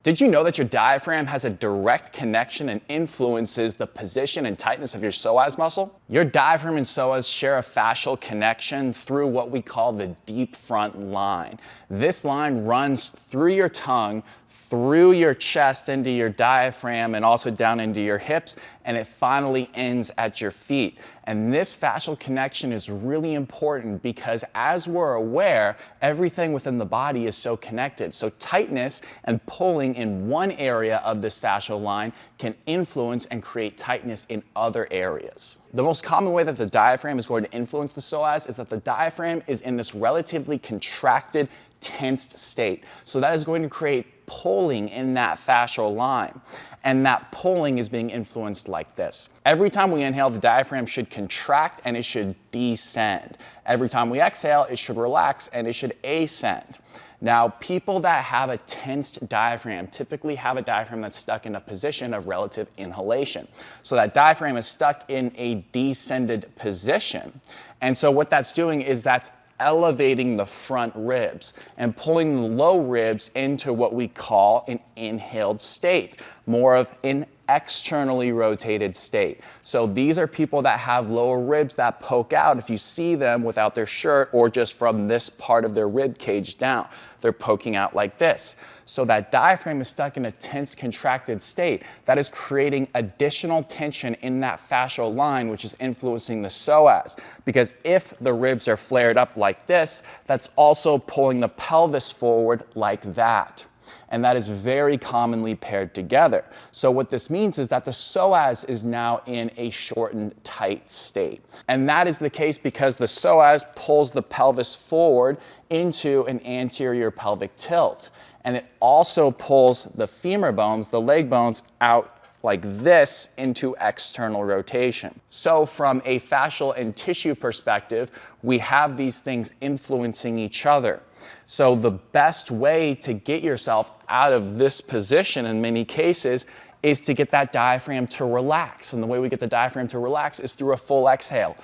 Did you know that your diaphragm has a direct connection and influences the position and tightness of your psoas muscle? Your diaphragm and psoas share a fascial connection through what we call the deep front line. This line runs through your tongue, through your chest into your diaphragm and also down into your hips, and it finally ends at your feet. And this fascial connection is really important because, as we're aware, everything within the body is so connected. So tightness and pulling in one area of this fascial line can influence and create tightness in other areas. The most common way that the diaphragm is going to influence the psoas is that the diaphragm is in this relatively contracted, tensed state. So that is going to create pulling in that fascial line. And that pulling is being influenced like this. Every time we inhale, the diaphragm should contract and it should descend. Every time we exhale, it should relax and it should ascend. Now, people that have a tensed diaphragm typically have a diaphragm that's stuck in a position of relative inhalation. So that diaphragm is stuck in a descended position. And so what that's doing is that's elevating the front ribs and pulling the low ribs into what we call an inhaled state, more of an externally rotated state. So these are people that have lower ribs that poke out. If you see them without their shirt or just from this part of their rib cage down, they're poking out like this. So that diaphragm is stuck in a tense, contracted state. That is creating additional tension in that fascial line, which is influencing the psoas. Because if the ribs are flared up like this, that's also pulling the pelvis forward like that. And that is very commonly paired together. So what this means is that the psoas is now in a shortened, tight state. And that is the case because the psoas pulls the pelvis forward into an anterior pelvic tilt. And it also pulls the femur bones, the leg bones, out like this into external rotation. So from a fascial and tissue perspective, we have these things influencing each other. So the best way to get yourself out of this position in many cases is to get that diaphragm to relax. And the way we get the diaphragm to relax is through a full exhale.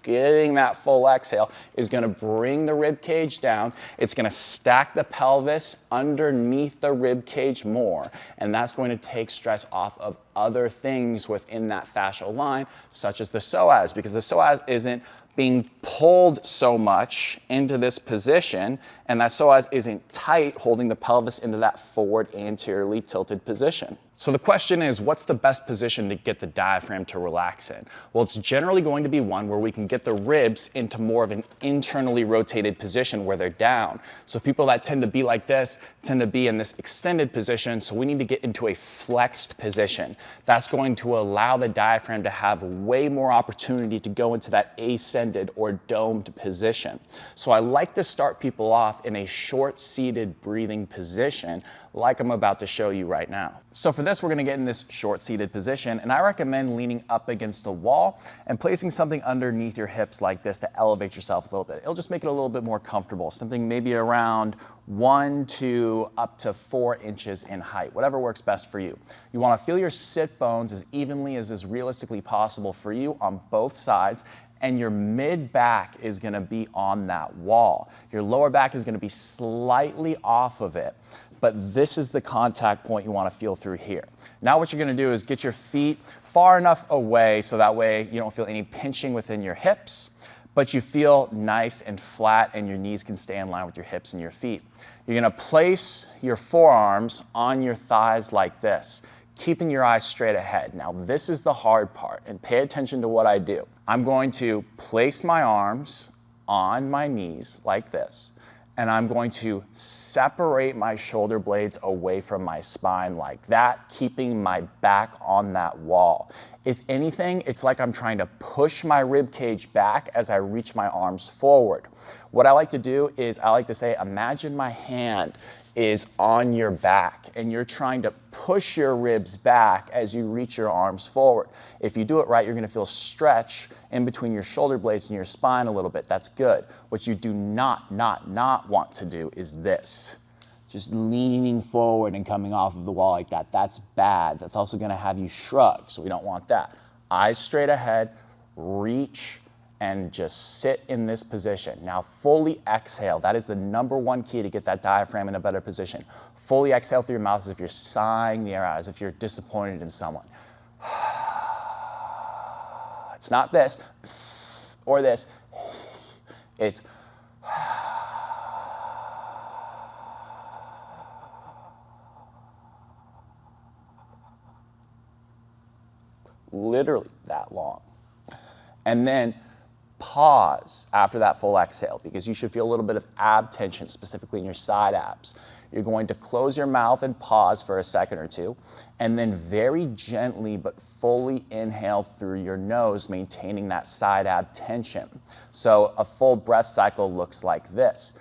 Getting that full exhale is going to bring the rib cage down. It's going to stack the pelvis underneath the rib cage more, and that's going to take stress off of other things within that fascial line, such as the psoas, because the psoas isn't being pulled so much into this position, and that psoas isn't tight, holding the pelvis into that forward anteriorly tilted position. So the question is, what's the best position to get the diaphragm to relax in? Well, it's generally going to be one where we can get the ribs into more of an internally rotated position where they're down. So people that tend to be like this tend to be in this extended position, so we need to get into a flexed position. That's going to allow the diaphragm to have way more opportunity to go into that ascended or domed position. So I like to start people off in a short-seated breathing position like I'm about to show you right now. So for this, we're gonna get in this short-seated position, and I recommend leaning up against a wall and placing something underneath your hips like this to elevate yourself a little bit. It'll just make it a little bit more comfortable, something maybe around 1 to up to 4 inches in height, whatever works best for you. You wanna feel your sit bones as evenly as is realistically possible for you on both sides, and your mid-back is gonna be on that wall. Your lower back is gonna be slightly off of it, but this is the contact point you wanna feel through here. Now what you're gonna do is get your feet far enough away so that way you don't feel any pinching within your hips, but you feel nice and flat and your knees can stay in line with your hips and your feet. You're gonna place your forearms on your thighs like this, keeping your eyes straight ahead. Now this is the hard part, and pay attention to what I do. I'm going to place my arms on my knees like this, and I'm going to separate my shoulder blades away from my spine like that, keeping my back on that wall. If anything, it's like I'm trying to push my rib cage back as I reach my arms forward. What I like to do is I like to say, imagine my hand is on your back and you're trying to push your ribs back as you reach your arms forward. If you do it right, you're gonna feel stretch in between your shoulder blades and your spine a little bit. That's good. What you do not want to do is this. Just leaning forward and coming off of the wall like that. That's bad. That's also gonna have you shrug, so we don't want that. Eyes straight ahead, reach, and just sit in this position. Now fully exhale. That is the #1 key to get that diaphragm in a better position. Fully exhale through your mouth as if you're sighing the air out, as if you're disappointed in someone. It's not this or this. It's literally that long. And then pause after that full exhale, because you should feel a little bit of ab tension, specifically in your side abs. You're going to close your mouth and pause for a second or two, and then very gently but fully inhale through your nose, maintaining that side ab tension. So a full breath cycle looks like this.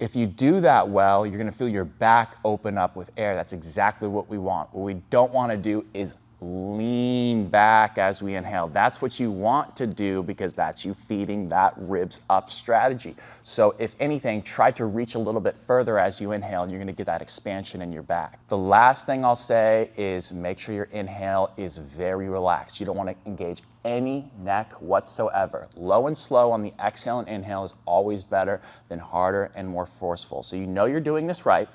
If you do that well, you're gonna feel your back open up with air. That's exactly what we want. What we don't wanna do is lean back as we inhale. That's what you want to do, because that's you feeding that ribs up strategy. So if anything, try to reach a little bit further as you inhale, and you're gonna get that expansion in your back. The last thing I'll say is make sure your inhale is very relaxed. You don't wanna engage any neck whatsoever. Low and slow on the exhale and inhale is always better than harder and more forceful. So you know you're doing this right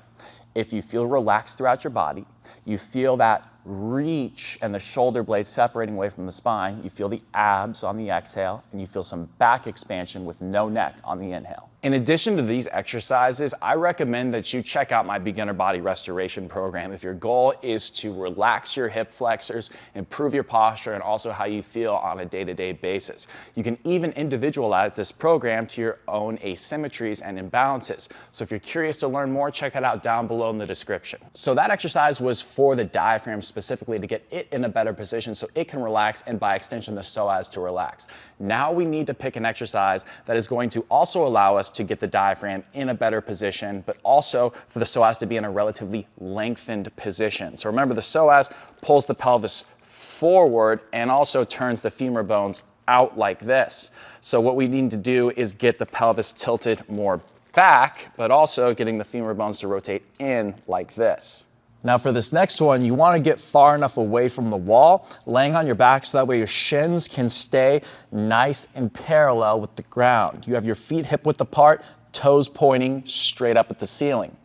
if you feel relaxed throughout your body. You feel that reach and the shoulder blades separating away from the spine. You feel the abs on the exhale, and you feel some back expansion with no neck on the inhale. In addition to these exercises, I recommend that you check out my beginner body restoration program if your goal is to relax your hip flexors, improve your posture, and also how you feel on a day-to-day basis. You can even individualize this program to your own asymmetries and imbalances. So if you're curious to learn more, check it out down below in the description. So that exercise was for the diaphragm specifically, to get it in a better position so it can relax, and by extension the psoas to relax. Now we need to pick an exercise that is going to also allow us to get the diaphragm in a better position, but also for the psoas to be in a relatively lengthened position. So remember, the psoas pulls the pelvis forward and also turns the femur bones out like this. So what we need to do is get the pelvis tilted more back, but also getting the femur bones to rotate in like this. Now for this next one, you want to get far enough away from the wall, laying on your back, so that way your shins can stay nice and parallel with the ground. You have your feet hip width apart, toes pointing straight up at the ceiling.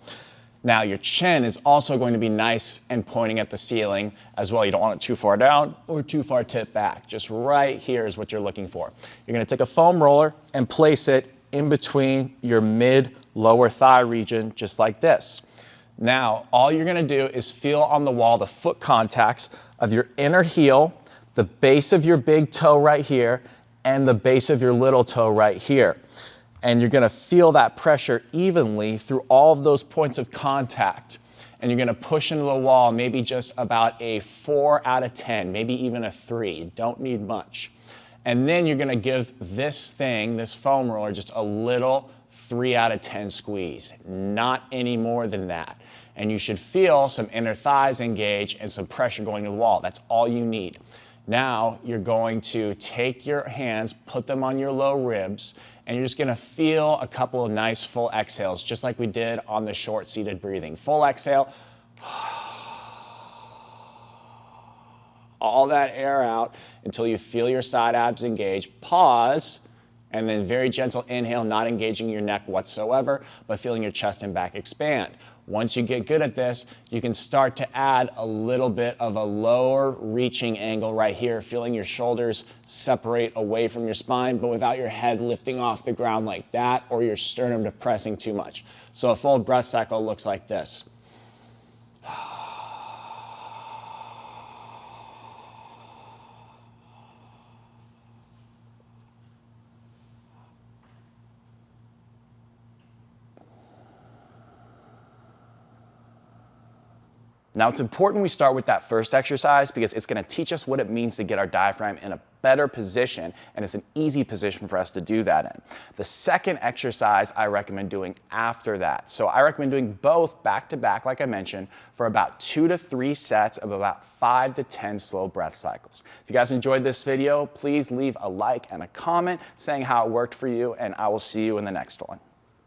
Now your chin is also going to be nice and pointing at the ceiling as well. You don't want it too far down or too far tipped back. Just right here is what you're looking for. You're going to take a foam roller and place it in between your mid-lower thigh region, just like this. Now, all you're gonna do is feel on the wall the foot contacts of your inner heel, the base of your big toe right here, and the base of your little toe right here. And you're gonna feel that pressure evenly through all of those points of contact. And you're gonna push into the wall maybe just about a 4 out of 10, maybe even a 3. You don't need much. And then you're gonna give this thing, this foam roller, just a little 3 out of 10 squeeze, not any more than that. And you should feel some inner thighs engage and some pressure going to the wall. That's all you need. Now you're going to take your hands, put them on your low ribs, and you're just gonna feel a couple of nice full exhales, just like we did on the short seated breathing. Full exhale. All that air out until you feel your side abs engage. Pause. And then very gentle inhale, not engaging your neck whatsoever, but feeling your chest and back expand. Once you get good at this, you can start to add a little bit of a lower reaching angle right here, feeling your shoulders separate away from your spine, but without your head lifting off the ground like that, or your sternum depressing too much. So a full breath cycle looks like this. Now, it's important we start with that first exercise because it's going to teach us what it means to get our diaphragm in a better position, and it's an easy position for us to do that in. The second exercise I recommend doing after that. So I recommend doing both back to back, like I mentioned, for about 2 to 3 sets of about 5 to 10 slow breath cycles. If you guys enjoyed this video, please leave a like and a comment saying how it worked for you, and I will see you in the next one.